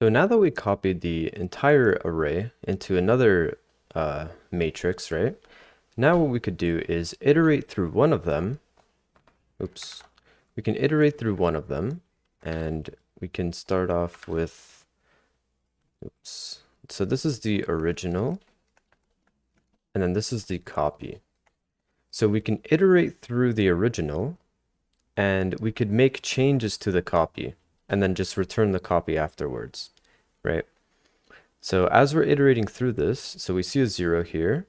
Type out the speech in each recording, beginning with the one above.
So now that we copied the entire array into another matrix, right? Now what we could do is iterate through one of them. Oops. We can iterate through one of them, and we can start off with, oops. So this is the original, and then this is the copy. So we can iterate through the original, and we could make changes to the copy, and then just return the copy afterwards, right? So as we're iterating through this, so we see a 0 here,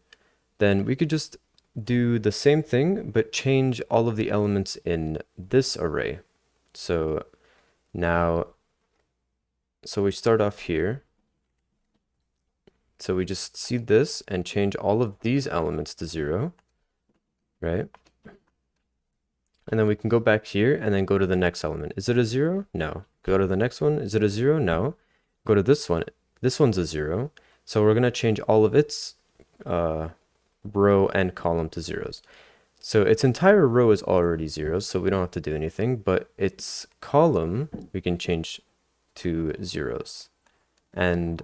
then we could just do the same thing, but change all of the elements in this array. So now, so we start off here. So we just see this and change all of these elements to 0, right? And then we can go back here and then go to the next element. Is it a 0? No. Go to the next one. Is it a 0? No. Go to this one. This one's a 0. So we're going to change all of its row and column to zeros. So its entire row is already zeros, so we don't have to do anything, but its column we can change to zeros. And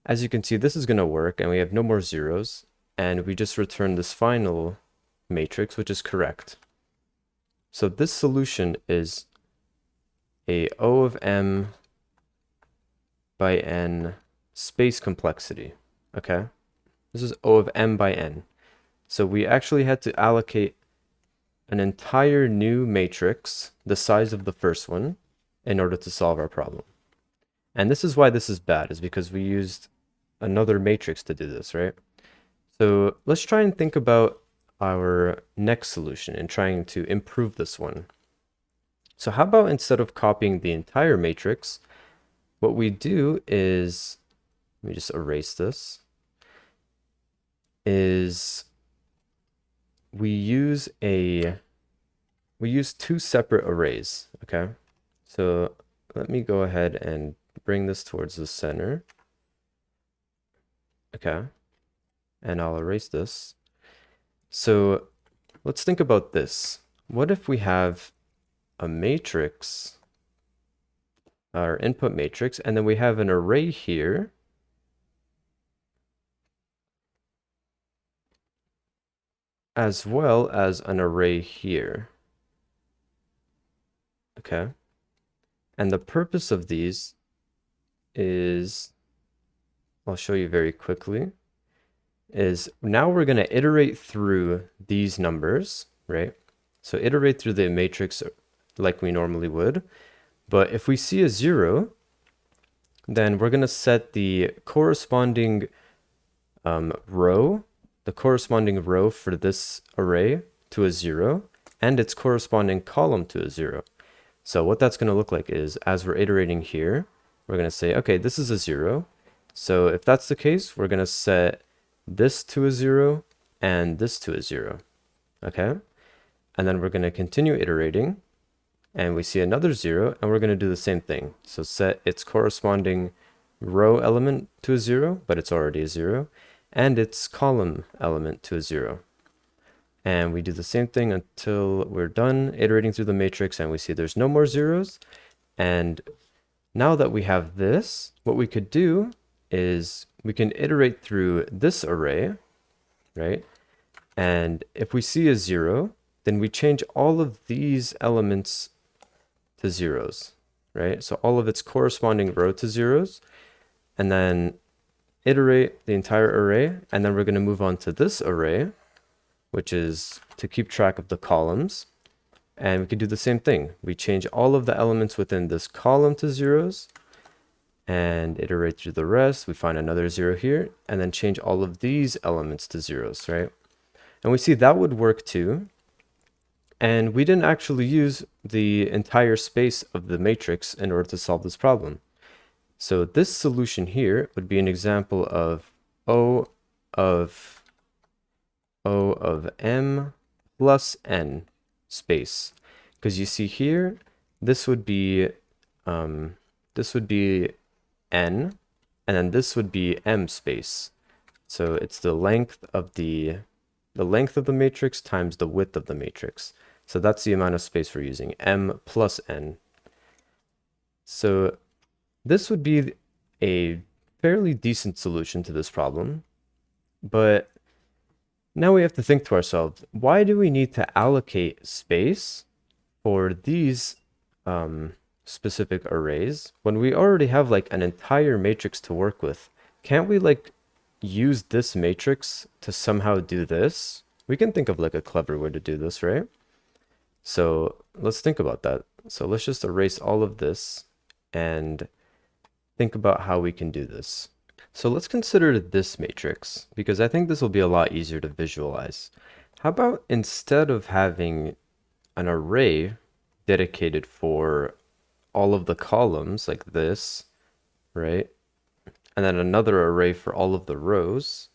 as you can see, this is going to work, and we have no more zeros, and we just return this final matrix, which is correct. So this solution is a O of m by n space complexity, okay? This is O of m by n. So we actually had to allocate an entire new matrix, the size of the first one, in order to solve our problem. And this is why this is bad, is because we used another matrix to do this, right? So let's try and think about our next solution and trying to improve this one. So how about instead of copying the entire matrix, what we do is, let me just erase this, is we use two separate arrays, okay? So let me go ahead and bring this towards the center. Okay. And I'll erase this. So let's think about this. What if we have a matrix, our input matrix, and then we have an array here, as well as an array here. Okay. And the purpose of these is, I'll show you very quickly, is now we're going to iterate through these numbers, right? So iterate through the matrix like we normally would. But if we see a 0, then we're going to set the corresponding row for this array to a 0, and its corresponding column to a 0. So what that's going to look like is, as we're iterating here, we're going to say, okay, this is a 0. So if that's the case, we're going to set this to a 0 and this to a 0. Okay? And then we're going to continue iterating, and we see another 0, and we're going to do the same thing. So set its corresponding row element to a 0, but it's already a 0, and its column element to a 0. And we do the same thing until we're done iterating through the matrix and we see there's no more zeros. And now that we have this, what we could do is we can iterate through this array, right? And if we see a 0, then we change all of these elements to zeros, right? So all of its corresponding row to zeros, and then iterate the entire array, and then we're going to move on to this array, which is to keep track of the columns. And we can do the same thing. We change all of the elements within this column to zeros and iterate through the rest. We find another 0 here and then change all of these elements to zeros, right? And we see that would work too. And we didn't actually use the entire space of the matrix in order to solve this problem. So this solution here would be an example of O of m plus n space, because you see here this would be n, and then this would be m space. So it's the length of the matrix times the width of the matrix. So that's the amount of space we're using, m plus n. So this would be a fairly decent solution to this problem. But now we have to think to ourselves, why do we need to allocate space for these specific arrays when we already have like an entire matrix to work with? Can't we like use this matrix to somehow do this? We can think of like a clever way to do this, right? So let's think about that. So let's just erase all of this and think about how we can do this. So let's consider this matrix, because I think this will be a lot easier to visualize. How about instead of having an array dedicated for all of the columns like this, right? And then another array for all of the rows.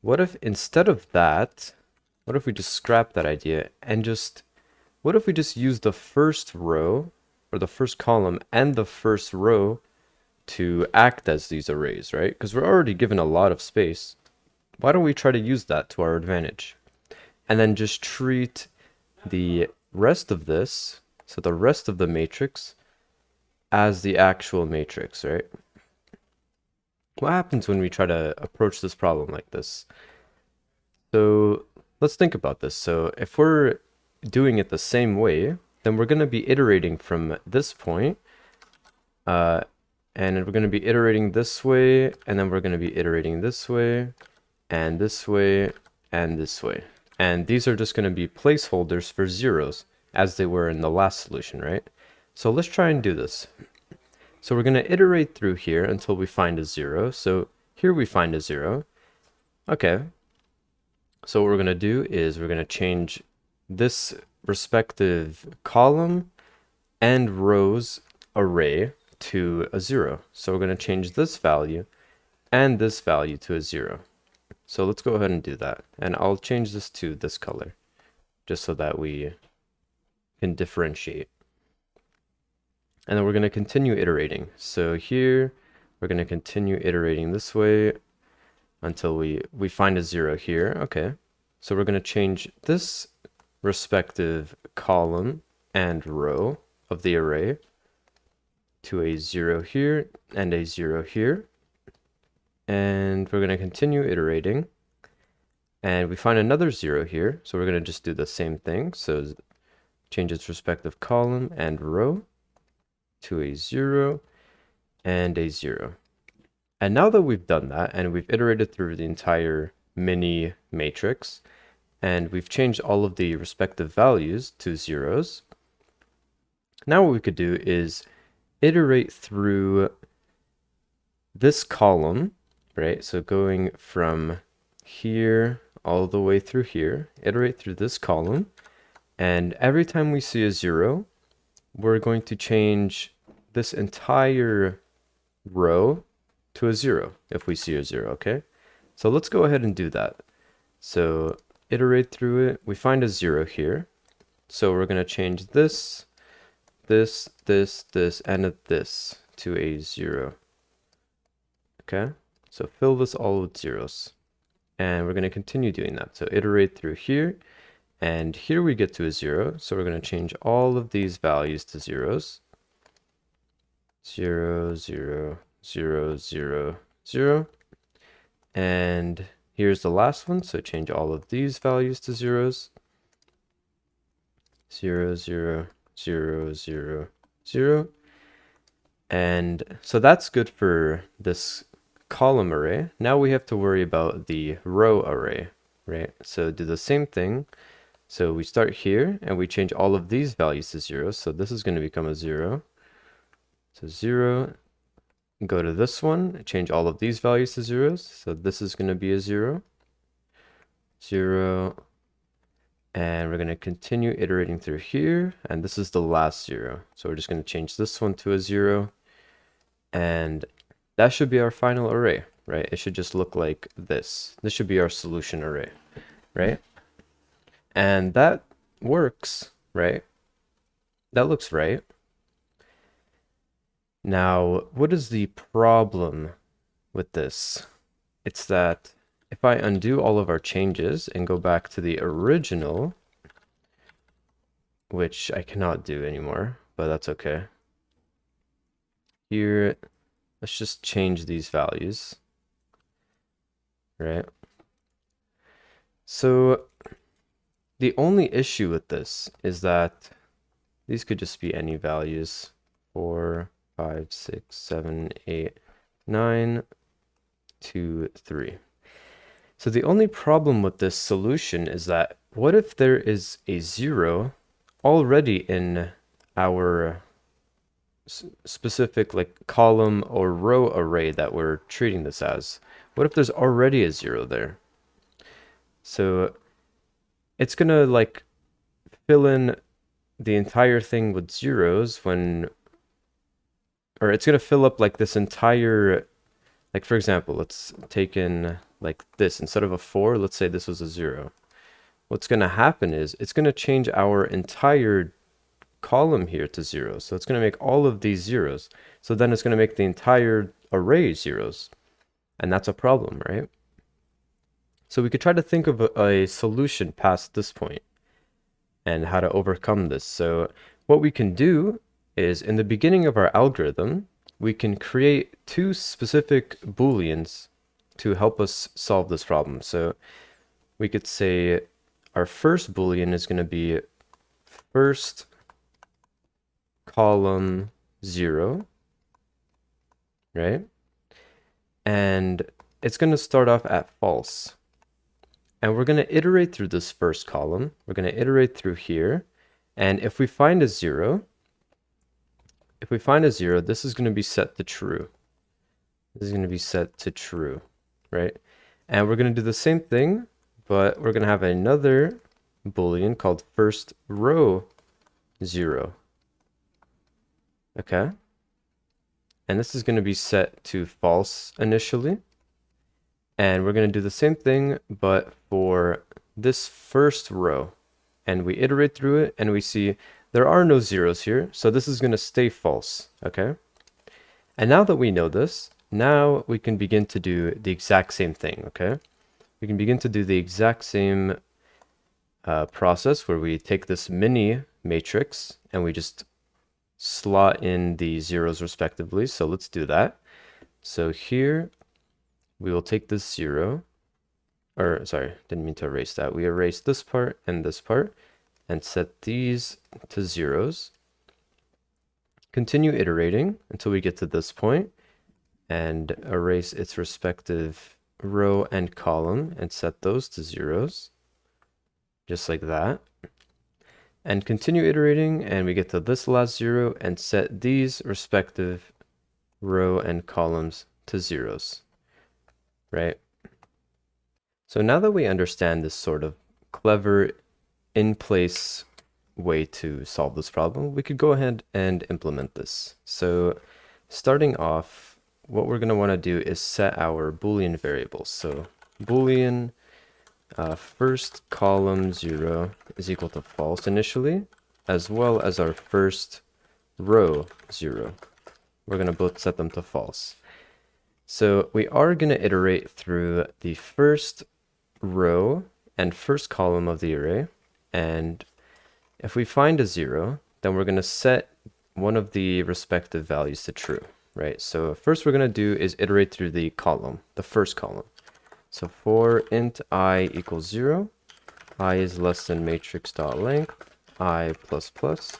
What if instead of that, what if we just scrap that idea and what if we just use the first row or the first column and the first row to act as these arrays, right? Because we're already given a lot of space. Why don't we try to use that to our advantage? And then just treat the rest of this, so the rest of the matrix, as the actual matrix, right? What happens when we try to approach this problem like this? So let's think about this. So if we're doing it the same way, then we're going to be iterating from this point, and we're going to be iterating this way, and then we're going to be iterating this way, and this way, and this way. And these are just going to be placeholders for zeros, as they were in the last solution, right? So let's try and do this. So we're going to iterate through here until we find a 0. So here we find a 0. Okay. So what we're going to do is we're going to change this respective column and rows array to a 0. So we're going to change this value and this value to a 0. So let's go ahead and do that. And I'll change this to this color just so that we can differentiate. And then we're going to continue iterating. So here we're going to continue iterating this way until we find a 0 here. Okay. So we're going to change this respective column and row of the array to a 0 here and a 0 here. And we're going to continue iterating. And we find another 0 here. So we're going to just do the same thing. So change its respective column and row to a 0 and a 0. And now that we've done that and we've iterated through the entire mini matrix and we've changed all of the respective values to zeros, now what we could do is iterate through this column, right? So going from here all the way through here, iterate through this column, and every time we see a 0, we're going to change this entire row to a 0 if we see a 0, okay? So let's go ahead and do that. So iterate through it. We find a 0 here. So we're going to change this, this, and this to a 0. Okay? So fill this all with zeros. And we're going to continue doing that. So iterate through here. And here we get to a 0. So we're going to change all of these values to zeros. 0, 0, 0, 0, 0. And here's the last one. So change all of these values to zeros. 0, 0, 0, 0, 0. And so that's good for this column array. Now we have to worry about the row array, right? So do the same thing. So we start here and we change all of these values to 0. So this is going to become a 0. So 0. Go to this one, change all of these values to zeros. So this is going to be a 0. 0. And we're going to continue iterating through here. And this is the last 0. So we're just going to change this one to a 0. And that should be our final array, right? It should just look like this. This should be our solution array, right? And that works, right? That looks right. Now, what is the problem with this? It's that if I undo all of our changes and go back to the original, which I cannot do anymore, but that's okay. Here, let's just change these values, right? So the only issue with this is that these could just be any values. 4, 5, 6, 7, 8, 9, 2, 3. So the only problem with this solution is that what if there is a 0 already in our specific like column or row array that we're treating this as? What if there's already a 0 there? So it's gonna like fill in the entire thing with zeros when, or it's gonna fill up like this entire, like for example, let's take in like this, instead of a 4, let's say this was a 0. What's gonna happen is it's gonna change our entire column here to 0. So it's gonna make all of these zeros. So then it's gonna make the entire array zeros. And that's a problem, right? So we could try to think of a solution past this point and how to overcome this. So what we can do is in the beginning of our algorithm, we can create two specific booleans to help us solve this problem. So we could say our first boolean is going to be first column 0, right? And it's going to start off at false. And we're going to iterate through this first column. We're going to iterate through here. And if we find a 0, this is going to be set to true. This is going to be set to true, right? And we're going to do the same thing, but we're going to have another boolean called first row 0. Okay? And this is going to be set to false initially. And we're going to do the same thing, but for this first row. And we iterate through it, and we see there are no zeros here, so this is going to stay false, okay? And now that we know this, now we can begin to do the exact same thing, okay? We can begin to do the exact same process where we take this mini matrix and we just slot in the zeros respectively. So let's do that. So here we will take this 0, or sorry, didn't mean to erase that. We erase this part and set these to zeros. Continue iterating until we get to this point and erase its respective row and column and set those to zeros, just like that. And continue iterating and we get to this last 0 and set these respective row and columns to zeros, right? So now that we understand this sort of clever in-place way to solve this problem, we could go ahead and implement this. So starting off, what we're going to want to do is set our Boolean variables. So Boolean first column 0 is equal to false initially, as well as our first row 0. We're going to both set them to false. So we are going to iterate through the first row and first column of the array. And if we find a 0, then we're going to set one of the respective values to true, right? So first we're going to do is iterate through the column, the first column. So for int I equals 0, I is less than matrix.length, I plus plus.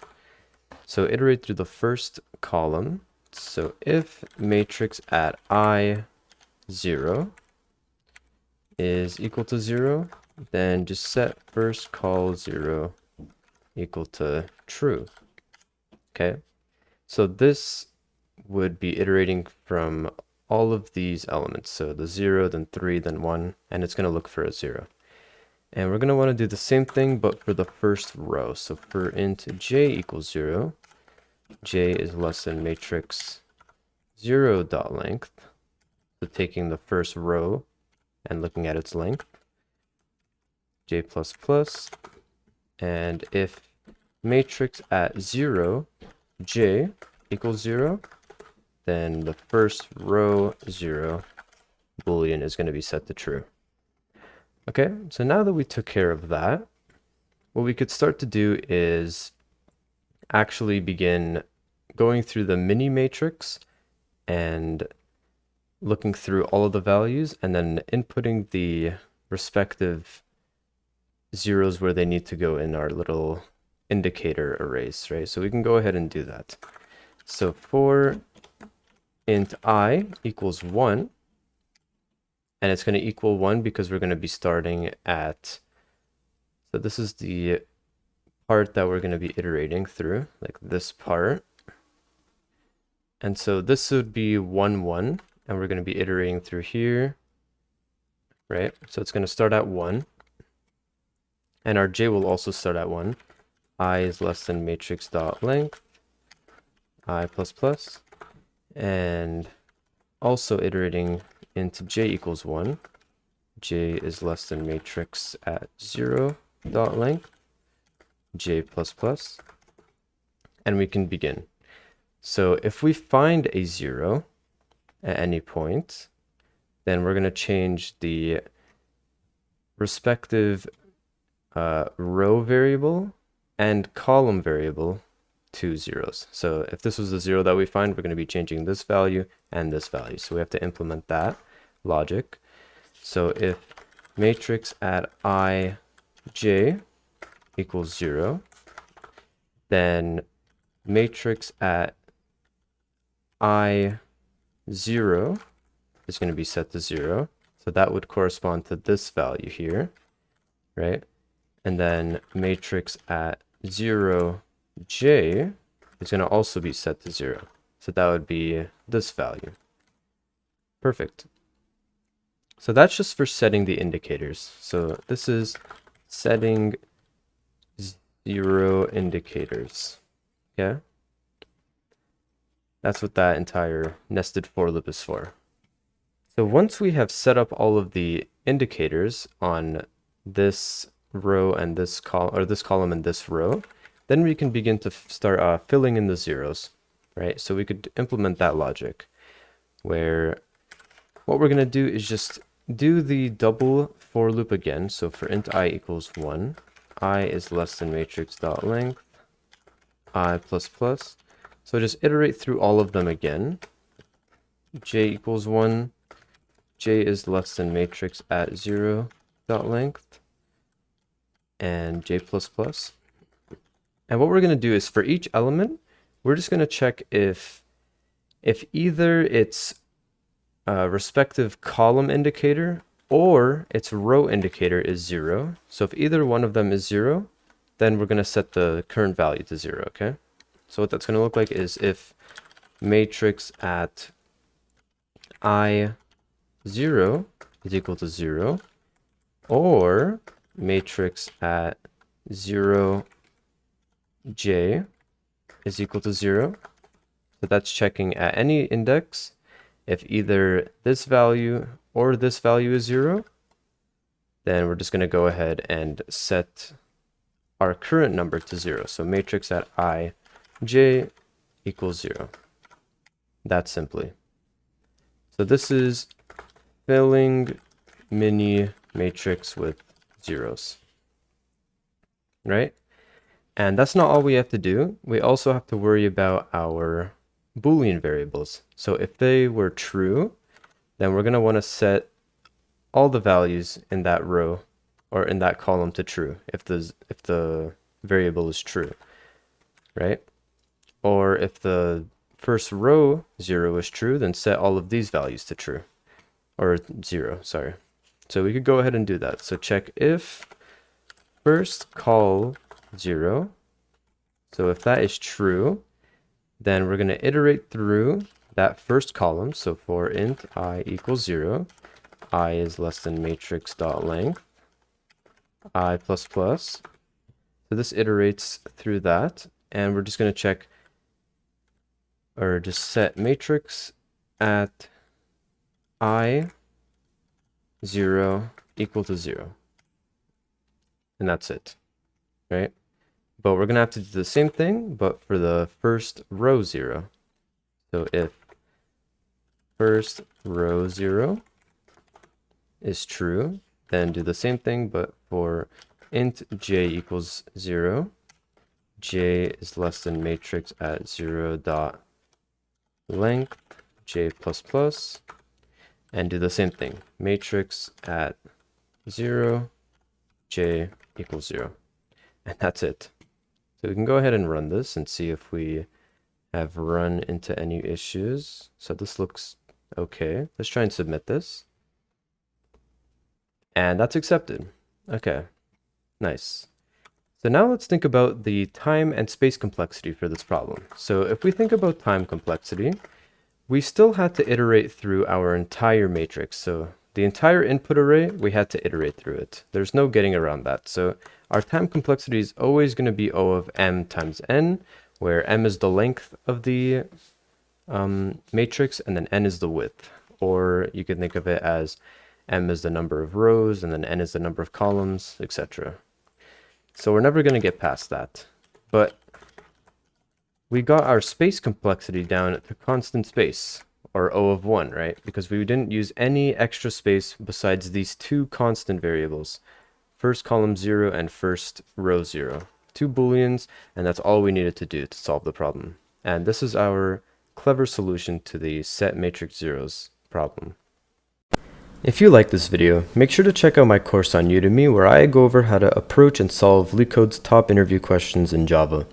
So iterate through the first column. So if matrix at I 0 is equal to 0, then just set first call 0 equal to true. Okay, so this would be iterating from all of these elements. So the 0, then 3, then 1, and it's going to look for a 0. And we're going to want to do the same thing, but for the first row. So for int j equals 0, j is less than matrix 0.length. So taking the first row and looking at its length, j plus plus, and if matrix at 0, j equals 0, then the first row 0 boolean is going to be set to true. Okay, so now that we took care of that, what we could start to do is actually begin going through the mini matrix and looking through all of the values and then inputting the respective zeros where they need to go in our little indicator arrays, right? So we can go ahead and do that. So for int I equals 1, and it's going to equal 1 because we're going to be starting at, so this is the part that we're going to be iterating through, like this part. And so this would be 1, 1, and we're going to be iterating through here, right? So it's going to start at 1, and our j will also start at 1. I is less than matrix dot length, I plus plus, and also iterating into j equals 1. J is less than matrix at 0 dot length, j plus plus, and we can begin. So if we find a 0 at any point, then we're going to change the respective row variable and column variable to zeros. So if this was the 0 that we find, we're going to be changing this value and this value. So we have to implement that logic. So if matrix at ij equals 0, then matrix at I0 is going to be set to 0. So that would correspond to this value here, right? And then matrix at 0j is going to also be set to 0. So that would be this value. Perfect. So that's just for setting the indicators. So this is setting 0 indicators. Okay? That's what that entire nested for loop is for. So once we have set up all of the indicators on this row and this column, or this column and this row, then we can begin to start filling in the zeros, right? So we could implement that logic where what we're going to do is just do the double for loop again. So for int I equals 1, I is less than matrix dot length, I plus plus. So just iterate through all of them again. J equals 1, j is less than matrix at 0 dot length, and j plus plus. And what we're going to do is for each element, we're just going to check if either its respective column indicator or its row indicator is 0. So if either one of them is 0, then we're going to set the current value to 0, okay? So what that's going to look like is if matrix at I0 is equal to 0, or matrix at 0j is equal to 0. So that's checking at any index. If either this value or this value is 0, then we're just going to go ahead and set our current number to 0. So matrix at I j equals 0. That simply. So this is filling mini matrix with zeros, right? And that's not all we have to do. We also have to worry about our Boolean variables. So if they were true, then we're going to want to set all the values in that row or in that column to true if the variable is true, right? Or if the first row 0 is true, then set all of these values to true, or 0, sorry. So we could go ahead and do that. So check if first call 0. So if that is true, then we're going to iterate through that first column. So for int I equals 0, I is less than matrix dot length, I plus plus. So this iterates through that, and we're just going to check, or just set matrix at I0 equal to 0. And that's it, right? But we're going to have to do the same thing, but for the first row 0. So if first row 0 is true, then do the same thing, but for int j equals 0, j is less than matrix at 0 dot length, j++, and do the same thing. Matrix at 0, j equals 0. And that's it. So we can go ahead and run this and see if we have run into any issues. So this looks okay. Let's try and submit this. And that's accepted. Okay, nice. So now let's think about the time and space complexity for this problem. So if we think about time complexity, we still had to iterate through our entire matrix. So the entire input array, we had to iterate through it. There's no getting around that. So our time complexity is always going to be O of m times n, where m is the length of the matrix and then n is the width. Or you can think of it as m is the number of rows and then n is the number of columns, etc. So we're never going to get past that. But we got our space complexity down to constant space, or O of 1, right? Because we didn't use any extra space besides these two constant variables, first column 0 and first row 0. 2 booleans, and that's all we needed to do to solve the problem. And this is our clever solution to the set matrix zeros problem. If you like this video, make sure to check out my course on Udemy where I go over how to approach and solve LeetCode's top interview questions in Java.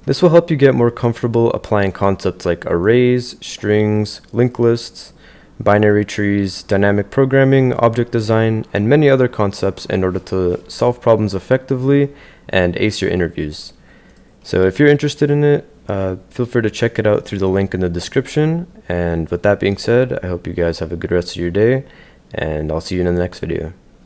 This will help you get more comfortable applying concepts like arrays, strings, linked lists, binary trees, dynamic programming, object design, and many other concepts in order to solve problems effectively and ace your interviews. So if you're interested in it, feel free to check it out through the link in the description. And with that being said, I hope you guys have a good rest of your day, and I'll see you in the next video.